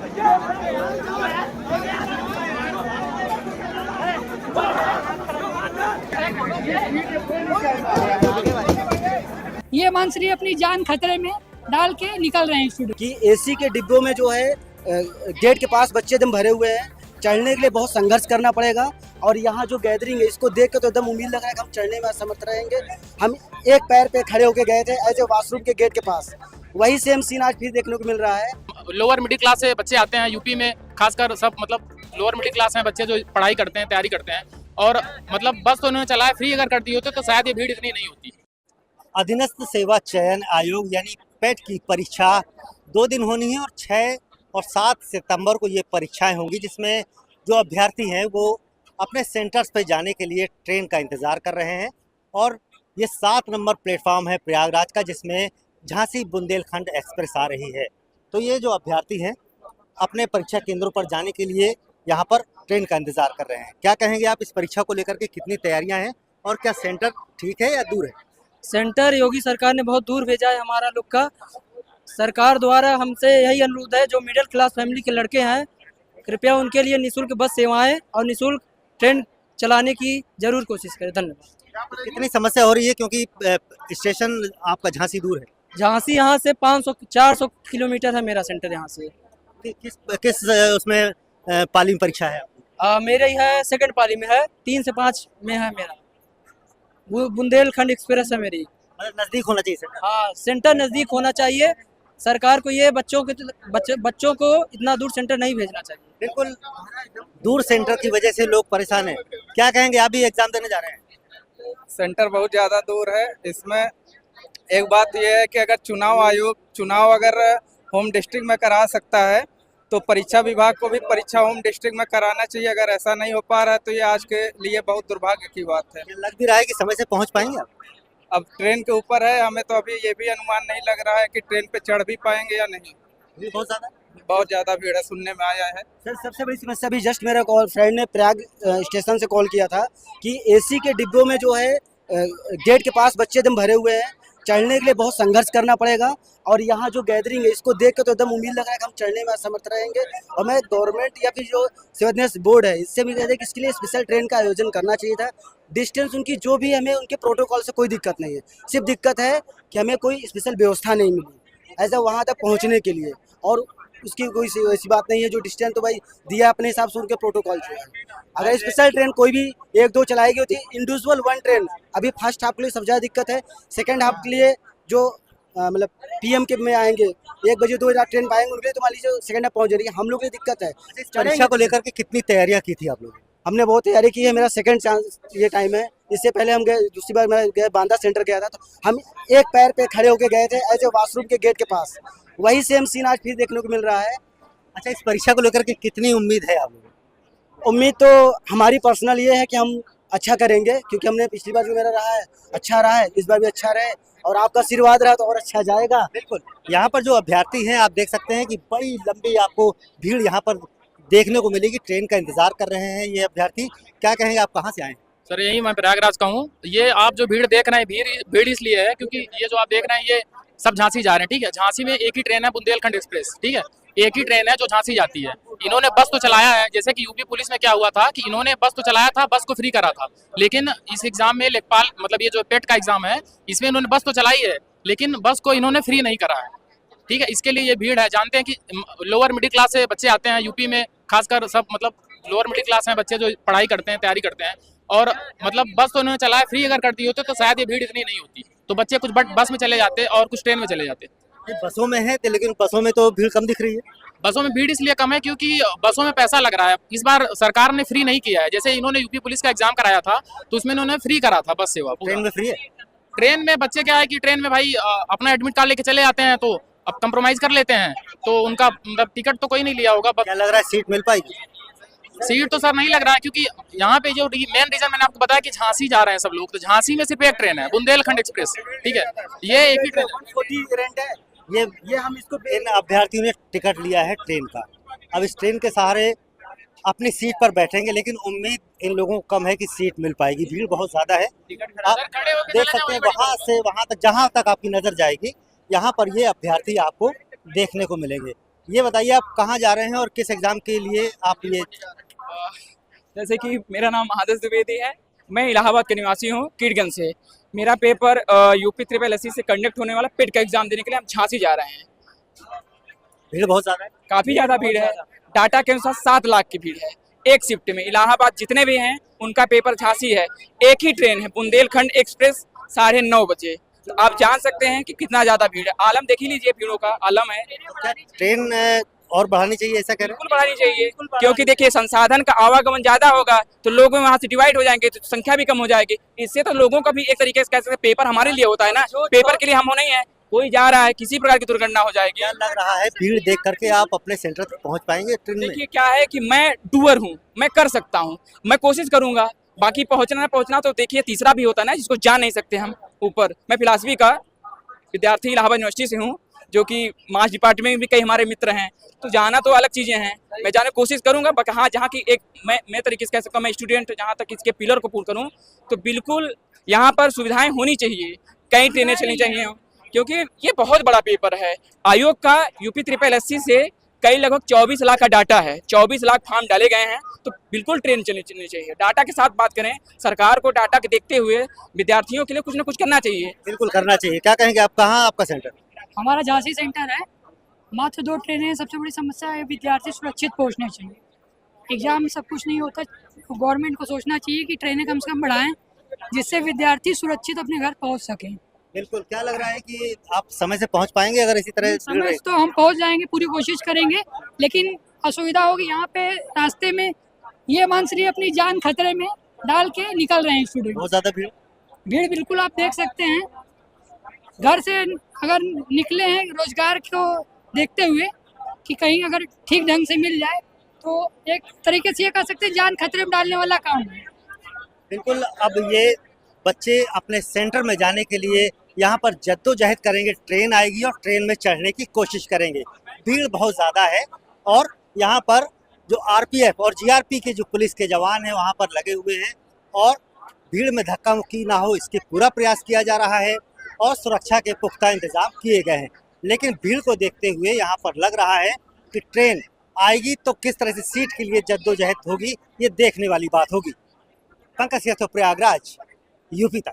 ये मंत्री अपनी जान खतरे में डाल के निकल रहे हैं स्टूडेंट कि एसी के डिब्बों में जो है गेट के पास बच्चे एकदम भरे हुए हैं। चढ़ने के लिए बहुत संघर्ष करना पड़ेगा और यहाँ जो गैदरिंग है इसको देख के तो एकदम उम्मीद लग रहा है कि हम चढ़ने में असमर्थ रहेंगे। हम एक पैर पे खड़े होके गए थे ऐसे वॉशरूम के गेट के पास, वही सेम सीन आज फिर देखने को मिल रहा है। लोअर मिडिल क्लास से बच्चे आते हैं यूपी में, खासकर सब मतलब लोअर मिडिल क्लास में बच्चे जो पढ़ाई करते हैं, तैयारी करते हैं, और मतलब बस तो उन्होंने चलाया, फ्री अगर करती होती तो शायद ये भीड़ इतनी नहीं होती। अधीनस्थ सेवा चयन आयोग यानी पेट की परीक्षा 2 दिन होनी है और 6 और 7 सितंबर को ये परीक्षाएं होंगी, जिसमें जो अभ्यर्थी हैं वो अपने सेंटर्स पे जाने के लिए ट्रेन का इंतज़ार कर रहे हैं। और ये 7 नंबर प्लेटफॉर्म है प्रयागराज का, जिसमें झांसी बुंदेलखंड एक्सप्रेस आ रही है। तो ये जो अभ्यर्थी हैं अपने परीक्षा केंद्रों पर जाने के लिए यहाँ पर ट्रेन का इंतज़ार कर रहे हैं। क्या कहेंगे आप इस परीक्षा को लेकर के, कितनी तैयारियाँ हैं और क्या सेंटर ठीक है या दूर है? सेंटर योगी सरकार ने बहुत दूर भेजा है हमारा लोग का। सरकार द्वारा हमसे यही अनुरोध है, जो मिडिल क्लास फैमिली के लड़के हैं कृपया उनके लिए निःशुल्क बस सेवाएं और निःशुल्क ट्रेन चलाने की जरूर कोशिश करें। धन्यवाद। कितनी समस्या हो रही है क्योंकि स्टेशन आपका झांसी दूर है? झांसी यहाँ से 500-400 किलोमीटर है मेरा सेंटर यहाँ से। किस उसमें पाली में परीक्षा है? मेरे ही है सेकंड पाली में है, 3 से 5 में है मेरा। वो बुंदेलखंड एक्सप्रेस है मेरी। मतलब नज़दीक होना चाहिए सेंटर? हाँ, सेंटर नज़दीक होना चाहिए। सरकार को ये बच्चों को इतना दूर सेंटर नहीं भेजना चाहिए। बिल्कुल, दूर सेंटर की वजह से लोग परेशान हैं। क्या कहेंगे, आप भी एग्जाम देने जा रहे हैं? सेंटर बहुत ज़्यादा दूर है। इसमें एक बात यह है कि अगर चुनाव आयोग चुनाव अगर होम डिस्ट्रिक्ट में करा सकता है तो परीक्षा विभाग को भी परीक्षा होम डिस्ट्रिक्ट में कराना चाहिए। अगर ऐसा नहीं हो पा रहा है तो ये आज के लिए बहुत दुर्भाग्य की बात है। लग भी रहा है कि समय से पहुंच पाएंगे आप? अब ट्रेन के ऊपर है, हमें तो अभी ये भी अनुमान नहीं लग रहा है कि ट्रेन पे चढ़ भी पाएंगे या नहीं। बहुत ज़्यादा भीड़ है, सुनने में आया है। सर सबसे बड़ी समस्या अभी जस्ट मेरा फ्रेंड ने प्रयाग स्टेशन से कॉल किया था कि एसी के डिब्बों में जो है गेट के पास बच्चे एकदम भरे हुए हैं। चढ़ने के लिए बहुत संघर्ष करना पड़ेगा और यहाँ जो गैदरिंग है इसको देख के तो एकदम उम्मीद लग रहा है कि हम चढ़ने में असमर्थ रहेंगे। और मैं गवर्नमेंट या फिर जो सिविल बोर्ड है इससे भी कहते हैं कि इसके लिए स्पेशल ट्रेन का आयोजन करना चाहिए था। डिस्टेंस उनकी जो भी, हमें उनके प्रोटोकॉल से कोई दिक्कत नहीं है, सिर्फ दिक्कत है कि हमें कोई स्पेशल व्यवस्था नहीं मिली ऐसा वहाँ तक पहुँचने के लिए। और उसकी कोई ऐसी बात नहीं है, जो डिस्टेंस तो भाई दिया अपने हिसाब से उनके प्रोटोकॉल से। अगर स्पेशल ट्रेन कोई भी 1-2 चलाएगी होती, इंडिविजुअल 1 ट्रेन अभी फर्स्ट हाफ के लिए सबसे ज़्यादा दिक्कत है। सेकंड हाफ के लिए जो मतलब पीएम के में आएंगे 1 बजे 2 बजे ट्रेन पाएंगे उनके लिए तो मान लीजिए सेकंड हाफ पहुँच जाएगी। हम लोग की दिक्कत है। परीक्षा को लेकर के कितनी तैयारियाँ की थी आप लोग? हमने बहुत तैयारी की है। मेरा सेकंड चांस ये टाइम है। इससे पहले हम गए, दूसरी बार मैं गया बांदा सेंटर गया था तो हम एक पैर पे खड़े होके गए थे ऐसे वॉशरूम के गेट के पास, वही सेम सीन आज फिर देखने को मिल रहा है। अच्छा, इस परीक्षा को लेकर के कितनी उम्मीद है आप लोगों को? उम्मीद तो हमारी पर्सनल ये है कि हम अच्छा करेंगे, क्योंकि हमने पिछली बार जो मेरा रहा है अच्छा रहा है, इस बार भी अच्छा रहे और आपका आशीर्वाद रहा तो और अच्छा जाएगा। बिल्कुल, यहाँ पर जो अभ्यर्थी हैं आप देख सकते हैं कि बड़ी लंबी आपको भीड़ यहाँ पर देखने को मिलेगी। ट्रेन का इंतजार कर रहे हैं ये अभ्यर्थी। क्या कहेंगे, आप कहाँ से आए हैं? सर यही मैं प्रयागराज का हूँ। ये आप जो भीड़ देख रहे हैं, भीड़ इसलिए है क्योंकि ये जो आप देख रहे हैं ये सब झांसी जा रहे हैं। ठीक है, झांसी में एक ही ट्रेन है बुंदेलखंड एक्सप्रेस। ठीक है, एक ही ट्रेन है जो झांसी जाती है। इन्होंने बस तो चलाया है, जैसे कि यूपी पुलिस में क्या हुआ था कि इन्होंने बस तो चलाया था, बस को फ्री करा था, लेकिन इस एग्जाम में लेखपाल मतलब ये जो पेट का एग्जाम है इसमें इन्होंने बस तो चलाई है लेकिन बस को इन्होंने फ्री नहीं करा है। ठीक है, इसके लिए ये भीड़ है। जानते हैं कि लोअर मिडिल क्लास से बच्चे आते हैं यूपी में, खासकर सब मतलब लोअर मिडिल क्लास में बच्चे जो पढ़ाई करते हैं, तैयारी करते हैं, और मतलब बस तो इन्होंने चलाया, फ्री अगर करती होती तो शायद ये भीड़ इतनी नहीं होती। तो बच्चे कुछ बस में चले जाते और कुछ ट्रेन में चले जाते। बसों में है लेकिन बसों में तो भीड़ कम दिख रही है। बसों में भीड़ इसलिए कम है क्योंकि बसों में पैसा लग रहा है। इस बार सरकार ने फ्री नहीं किया है। जैसे इन्होंने यूपी पुलिस का एग्जाम कराया था तो उसमें इन्होंने फ्री करा था बस सेवा। ट्रेन में फ्री है? ट्रेन में बच्चे क्या है कि ट्रेन में भाई अपना एडमिट कार्ड लेके चले जाते हैं तो अब कंप्रोमाइज कर लेते हैं, तो उनका मतलब टिकट तो कोई नहीं लिया होगा। क्या लग रहा है सीट मिल पाएगी? सीट तो सर नहीं लग रहा है क्योंकि यहाँ पे जो मेन रीजन मैंने आपको बताया कि झांसी जा रहे हैं सब लोग, तो झांसी में सिर्फ एक ट्रेन है बुंदेलखंड एक्सप्रेस। ठीक है, ये एक ही ट्रेन है। ये हम इसको, इन अभ्यर्थियों ने टिकट लिया है ट्रेन का। अब इस ट्रेन के सहारे अपनी सीट पर बैठेंगे, लेकिन उम्मीद इन लोगों को कम है कि सीट मिल पाएगी। भीड़ बहुत ज्यादा है, आप देख सकते हैं। वहां से वहां तक, जहां तक आपकी नजर जाएगी यहाँ पर ये अभ्यर्थी आपको देखने को मिलेंगे। ये बताइए आप कहाँ जा रहे हैं और किस एग्जाम के लिए आप ये जैसे कि मेरा नाम आदर्श द्विवेदी है, मैं इलाहाबाद का निवासी हूँ, कीटगंज से। मेरा पेपर यूपी ट्रिपल एससी से कंडक्ट होने वाला पेट का एग्जाम देने के लिए हम झांसी जा रहे हैं। भीड़ बहुत ज्यादा है? काफ़ी ज़्यादा भीड़ है, डाटा के अनुसार 7 लाख की भीड़ है एक शिफ्ट में। इलाहाबाद जितने भी हैं उनका पेपर झांसी है, एक ही ट्रेन है बुंदेलखंड एक्सप्रेस 9:30 बजे। तो आप जान सकते हैं कि कितना ज़्यादा भीड़ है। आलम देख ही लीजिए, भीड़ों का आलम है। क्या ट्रेन और बढ़ानी चाहिए ऐसा कह रहे बिल्कुल बढ़ानी चाहिए, क्योंकि देखिए संसाधन का आवागमन ज्यादा होगा तो लोग वहाँ से डिवाइड हो जाएंगे, तो संख्या भी कम हो जाएगी। इससे तो लोगों का भी एक तरीके से कह सकते हैं, पेपर हमारे लिए होता है ना, पेपर के लिए हम हो नहीं है। कोई जा रहा है, किसी प्रकार की दुर्घटना हो जाएगी। क्या लग रहा है भीड़ देख करके आप अपने सेंटर तक पहुंच पाएंगे ट्रेन में? देखिए क्या है कि मैं डूअर हूँ, मैं कर सकता हूँ, मैं कोशिश करूंगा। बाकी पहुंचना तो देखिए तीसरा भी होता है ना, जिसको जा नहीं सकते हम ऊपर। मैं फिलासफी का विद्यार्थी इलाहाबाद यूनिवर्सिटी से हूँ, जो कि मास डिपार्टमेंट में भी कई हमारे मित्र हैं, तो जाना तो अलग चीज़ें हैं। मैं जाने की कोशिश करूंगा, बाकी हाँ जहाँ की एक मैं तरीके से कह सकता हूँ, मैं स्टूडेंट जहाँ तक इसके पिलर को पूर्ण करूँ, तो बिल्कुल यहाँ पर सुविधाएं होनी चाहिए, कई ट्रेनें चलनी चाहिए, क्योंकि ये बहुत बड़ा पेपर है। आयोग का यूपी ट्रिपल एससी से कई लगभग 24 लाख का डाटा है, 24 लाख फॉर्म डाले गए हैं, तो बिल्कुल ट्रेन चलनी चाहिए। डाटा के साथ बात करें, सरकार को डाटा के देखते हुए विद्यार्थियों के लिए कुछ ना कुछ करना चाहिए। बिल्कुल करना चाहिए। क्या कहेंगे आप, कहाँ आपका सेंटर? हमारा झांसी सेंटर है, मात्र 2 ट्रेनें हैं। सबसे बड़ी समस्या है विद्यार्थी सुरक्षित पहुंचने चाहिए। एग्जाम में सब कुछ नहीं होता, गवर्नमेंट को सोचना चाहिए कि ट्रेनें कम से कम बढ़ाएं, जिससे विद्यार्थी सुरक्षित अपने घर पहुंच सकें। बिल्कुल। क्या लग रहा है कि आप समय से पहुंच पाएंगे अगर इसी तरह भीड़ समय रही? से तो हम पहुंच जाएंगे, पूरी कोशिश करेंगे, लेकिन असुविधा होगी। यहाँ पे रास्ते में ये मान चलिए अपनी जान खतरे में डाल के निकल रहे हैं स्टूडेंट। बहुत ज्यादा भीड़? भीड़ बिल्कुल आप देख सकते हैं। घर से अगर निकले हैं रोजगार को देखते हुए कि कहीं अगर ठीक ढंग से मिल जाए, तो एक तरीके से ये कह सकते हैं जान खतरे में डालने वाला काम है। बिल्कुल। अब ये बच्चे अपने सेंटर में जाने के लिए यहाँ पर जद्दोजहद करेंगे, ट्रेन आएगी और ट्रेन में चढ़ने की कोशिश करेंगे। भीड़ बहुत ज़्यादा है और यहाँ पर जो आरपीएफ और जीआरपी के जो पुलिस के जवान हैं वहाँ पर लगे हुए हैं और भीड़ में धक्का मुक्की ना हो इसके पूरा प्रयास किया जा रहा है और सुरक्षा के पुख्ता इंतजाम किए गए हैं। लेकिन भीड़ को देखते हुए यहाँ पर लग रहा है कि ट्रेन आएगी तो किस तरह से सीट के लिए जद्दोजहद होगी, ये देखने वाली बात होगी। पंकज यादव, प्रयागराज, यूपी तक।